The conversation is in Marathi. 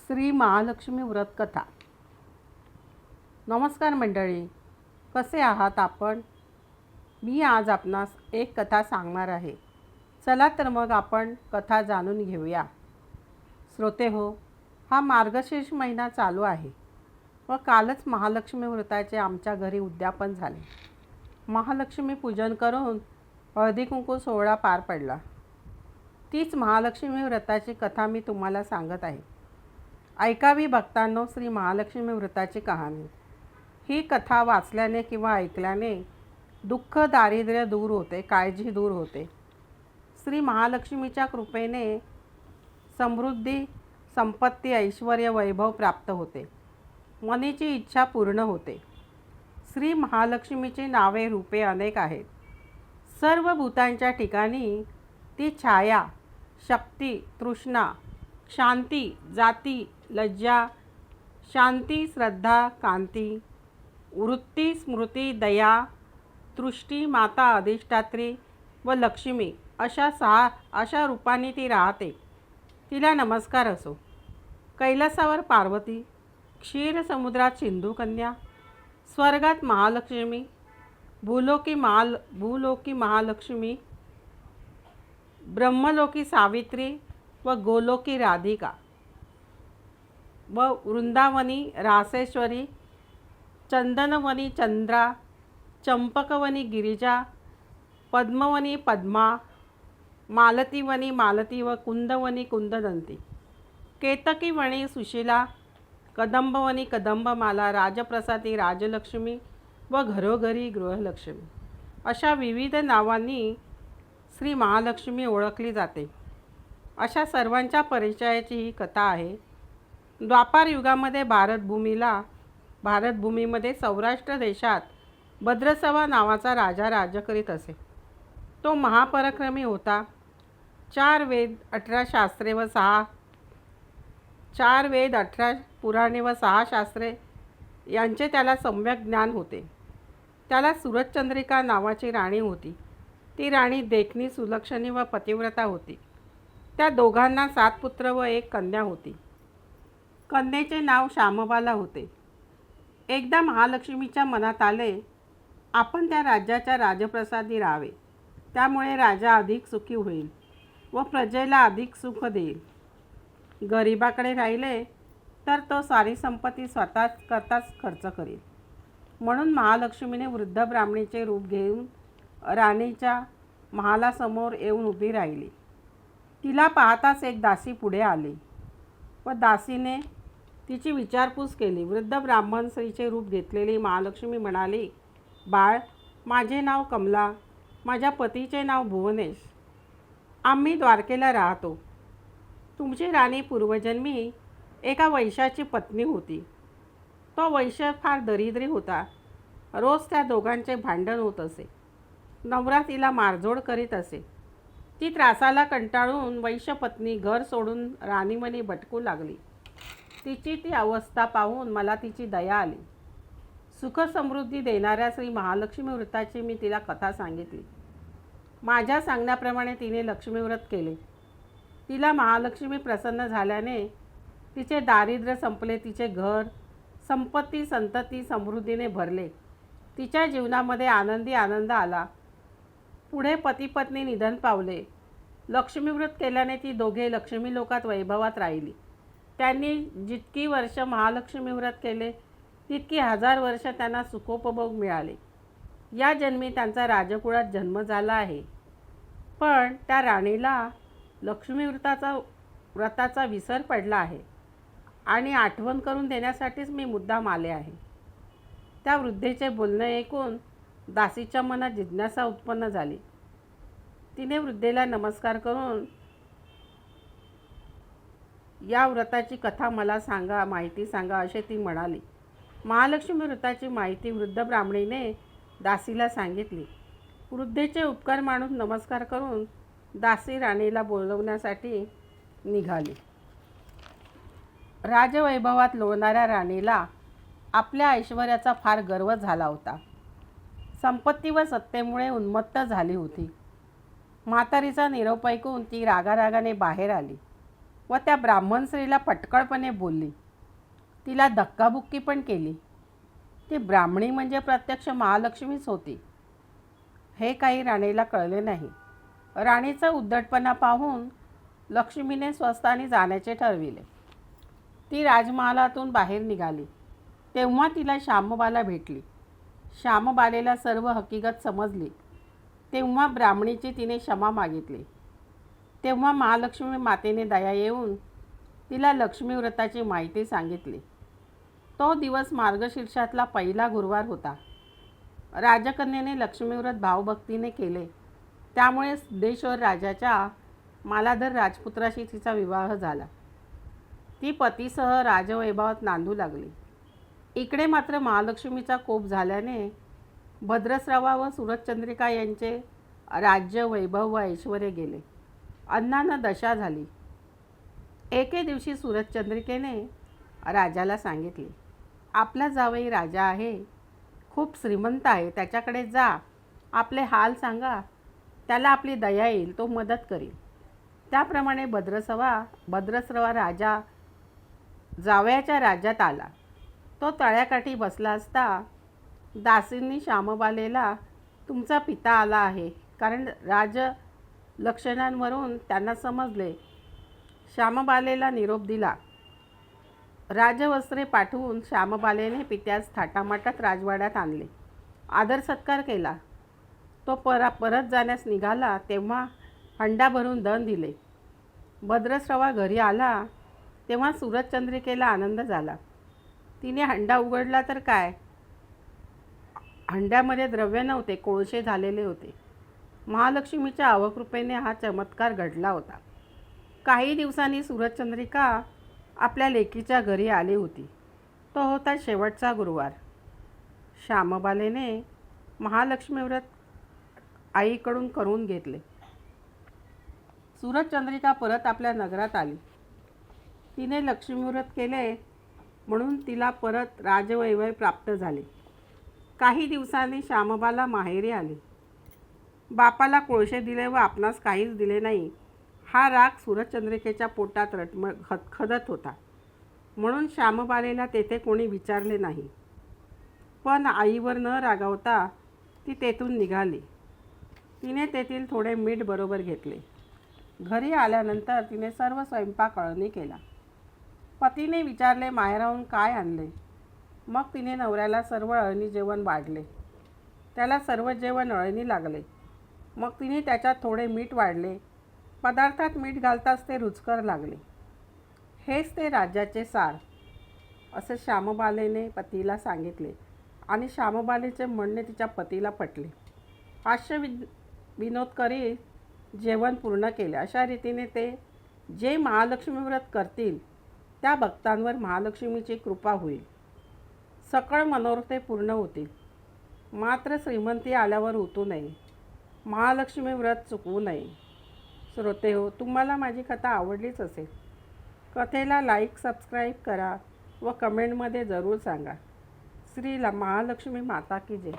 श्री महालक्ष्मी व्रत कथा. नमस्कार मंडळी, कसे आहात आपण? मी आज आपणास एक कथा सांगणार आहे. चला तर मग आपण कथा जाणून घेऊया. श्रोते हो, हा मार्गशीर्ष महिना चालू आहे व कालच महालक्ष्मी व्रताचे आमच्या घरी उद्यापन झाले. महालक्ष्मी पूजन करून हळदी कुंकू सोहळा पार पडला. तीच महालक्ष्मी व्रताची कथा मी तुम्हाला सांगत आहे. ऐकावी भक्तांनो श्री महालक्ष्मी व्रताची कहाणी. ही कथा वाचल्याने किंवा ऐकल्याने दुःख दारिद्र्य दूर होते, काळजी दूर होते. श्री महालक्ष्मीच्या कृपेने समृद्धी, संपत्ती, ऐश्वर्य, वैभव प्राप्त होते. मनाची इच्छा पूर्ण होते. श्री महालक्ष्मीची नावे रूपे अनेक आहेत. सर्व भूतांच्या ठिकाणी ती छाया, शक्ती, तृष्णा, शांती, जाती, लज्जा, शांती, श्रद्धा, कांती, वृत्ती, स्मृती, दया, तृष्टी, माता, अधिष्ठात्री व लक्ष्मी अशा रूपाने ती राहते. तिला नमस्कार असो. कैलासावर पार्वती, क्षीरसमुद्रात सिंधुकन्या, स्वर्गात महालक्ष्मी, भूलोकी महालक्ष्मी, ब्रह्मलोकी सावित्री व गोलोकी राधिका व वृंदावनी रासेश्वरी, चंदनवनी चंद्रा, चंपकवनी गिरिजा, पद्मवनी पद्मा, मालतीवनी मालती व कुंदवनी कुंददंती, केतकीवनी सुशीला, कदंबवनी कदंबमाला, राजप्रसादी राजलक्ष्मी व घरोघरी गृहलक्ष्मी अशा विविध नावांनी श्री महालक्ष्मी ओळखली जाते. अशा सर्वांच्या परिचयाची ही कथा आहे. द्वापार युगामध्ये भारतभूमीमध्ये सौराष्ट्र देशात भद्रसवा नावाचा राजा राज्य करीत असे. तो महापराक्रमी होता. 4 वेद 18 पुराणे व 6 शास्त्रे यांचे त्याला सम्यक ज्ञान होते. त्याला सुरतचंद्रिका नावाची राणी होती. ती राणी देखणी, सुलक्षणी व पतिव्रता होती. त्या दोघांना 7 पुत्र व 1 कन्या होती. कन्येचे नाव श्यामबाला होते. एकदा महालक्ष्मीच्या मनात आले, आपण त्या राज्याच्या राजप्रसादी राहावे. त्यामुळे राजा अधिक सुखी होईल व प्रजेला अधिक सुख देईल. गरिबाकडे राहिले तर तो सारी संपत्ती स्वतःच खर्च करेल. म्हणून महालक्ष्मीने वृद्ध ब्राह्मणीचे रूप घेऊन राणीच्या महालासमोर येऊन उभी राहिली. तिला पाहताच एक दासी पुढे आली व दासीने तिची विचारपूस केली. वृद्ध ब्राह्मण स्त्रीचे रूप घेतलेली महालक्ष्मी म्हणाली, बाळ, माझे नाव कमला, माझ्या पतीचे नाव भुवनेश. आम्ही द्वारकेला राहतो. तुमची राणी पूर्वजन्मी एका वैश्याची पत्नी होती. तो वैश्य फार दरिद्री होता. रोज त्या दोघांचे भांडण होत असे. नवरा तिला मारझोड करीत असे. ती त्रासाला कंटाळून वैश्यपत्नी घर सोडून राणीवनी भटकू लागली. तिची ती अवस्था पाहून मला तिची दया आली. सुख समृद्धी देणाऱ्या श्री महालक्ष्मी व्रताची मी तिला कथा सांगितली. माझ्या सांगण्याप्रमाणे तिने लक्ष्मी व्रत केले. तिला महालक्ष्मी प्रसन्न झाल्याने तिचे दारिद्र्य संपले. तिचे घर, संपत्ती, संतती समृद्धीने भरले. तिच्या जीवनामध्ये आनंद आला. पुढे पती-पत्नी निधन पावले. लक्ष्मी व्रत केल्याने ती दोघे लक्ष्मी लोकात वैभवात राहिली. त्यांनी जितकी वर्ष महालक्ष्मी व्रत केले तितकी 1000 वर्ष त्यांना सुखोपभोग मिळाले. या जन्मी त्यांचा राजकुळात जन्म झाला आहे. पण त्या राणीला लक्ष्मी व्रताचा विसर पडला आहे आणि आठवण करून देण्यासाठीच मी मुद्दाम आले आहे. त्या वृद्धेचे बोलणे ऐकून दासीच्या मनात जिज्ञासा उत्पन्न झाली. तिने वृद्धेला नमस्कार करून, या व्रताची कथा मला सांगा, माहिती सांगा असे ती म्हणाली. महालक्ष्मी व्रताची माहिती वृद्ध ब्राह्मणीने दासीला सांगितली. वृद्धेचे उपकार मानून नमस्कार करून दासी राणीला बोलवण्यासाठी निघाली. राजवैभवात लोळणाऱ्या राणीला आपल्या ऐश्वर्याचा फार गर्व झाला होता. संपत्ती व सत्तेमुळे उन्मत्त झाली होती. म्हातारीचा निरोप ऐकून ती रागारागाने बाहेर आली. व त्या ब्राह्मण स्त्रीला पटकळपणे बोलली. तिला धक्काबुक्की पण केली. ती ब्राह्मणी म्हणजे प्रत्यक्ष महालक्ष्मीच होती हे काही राणीला कळले नाही. राणीचा उद्धटपणा पाहून लक्ष्मीने स्वस्थानी जाण्याचे ठरविले. ती राजमहालातून बाहेर निघाली तेव्हा तिला श्यामबाला भेटली. श्यामबालेला सर्व हकीकत समजली. तेव्हा ब्राह्मणीची तिने क्षमा मागितली. तेव्हा महालक्ष्मी मातेने दया येऊन तिला लक्ष्मी व्रताची माहिती सांगितली. तो दिवस मार्गशीर्षातला पहिला गुरुवार होता. राजकन्येने लक्ष्मीव्रत भावभक्तीने केले. त्यामुळे सिद्धेश्वर राजाच्या मालाधर राजपुत्राशी तिचा विवाह झाला. ती पतीसह राजवैभवात नांदू लागली. इकडे मात्र महालक्ष्मीचा कोप झाल्याने भद्रस्रवा व सुरतचंद्रिका यांचे राज्य, वैभव व ऐश्वर गेले. अन्नाना दशा झाली. एके दिवशी सुरतचंद्रिकेने राजाला सांगितले, आपला जावई राजा आहे, खूप श्रीमंत आहे, त्याच्याकडे जा, आपले हाल सांगा, त्याला आपली दया येईल, तो मदत करील. त्याप्रमाणे भद्रस्रवा राजा जावयाच्या राज्यात आला. तो तळ्याकाठी बसला असता दासींनी श्यामबालेला तुमचा पिता आला आहे, कारण राजलक्षणांवरून त्यांना समजले. श्यामबालेला निरोप दिला. राजवस्त्रे पाठवून श्यामबालेने पित्यास थाटामाटात राजवाड्यात आणले. आदर सत्कार केला. तो परत जाण्यास निघाला तेव्हा हंडा भरून दण दिले. भद्रस्रवा घरी आला तेव्हा सुरतचंद्रिकेला आनंद झाला. तिने हंडा उघडला तर काय, हंड्यामध्ये द्रव्य नव्हते, कोळसे झालेले होते. महालक्ष्मीच्या अवकृपेने हा चमत्कार घडला होता. काही दिवसांनी सुरतचंद्रिका आपल्या लेकीच्या घरी आली होती. तो होता शेवटचा गुरुवार. श्यामबालेने महालक्ष्मी व्रत आईकडून करून घेतले. सुरतचंद्रिका परत आपल्या नगरात आली. तिने लक्ष्मीव्रत केले म्हणून तिला परत राजवैभव प्राप्त झाले. काही दिवसांनी श्यामबाला माहेरी आली. बापाला कोळसे दिले व आपणास काहीच दिले नाही, हा राग सुरतचंद्रिकेच्या पोटात खदखदत होता. म्हणून श्यामबालेला तेथे कोणी विचारले नाही. पण आईवर न रागावता ती तेथून निघाली. तिने तेथील थोडे मीठ बरोबर घेतले. घरी आल्यानंतर तिने सर्व स्वयंपाक अळणी केला. पतीने विचारले, माहेराहून काय आणले? मग तिने नवऱ्याला सर्व अळणी जेवण वाढले. त्याला सर्व जेवण अळणी लागले. मग तिने त्याच्यात थोडे मीठ वाढले. पदार्थात मीठ घालताच ते रुचकर लागले. हेच ते राज्याचे सार, असे श्यामबालेने पतीला सांगितले आणि श्यामबालेचे म्हणणे तिच्या पतीला पटले. हास्य विनोद करीत जेवण पूर्ण केले. अशा रीतीने ते जे महालक्ष्मी व्रत करतील त्या भक्तांवर महालक्ष्मीची कृपा होईल. सकळ मनोरथे पूर्ण होतील. मात्र श्रीमंती आल्यावर उतू नये. महालक्ष्मी व्रत चुकवू नये. श्रोते हो, तुम्हाला माझी कथा आवडलीच असेल. कथेला लाईक, सबस्क्राईब करा व कमेंटमध्ये जरूर सांगा. श्री महालक्ष्मी माता की जय.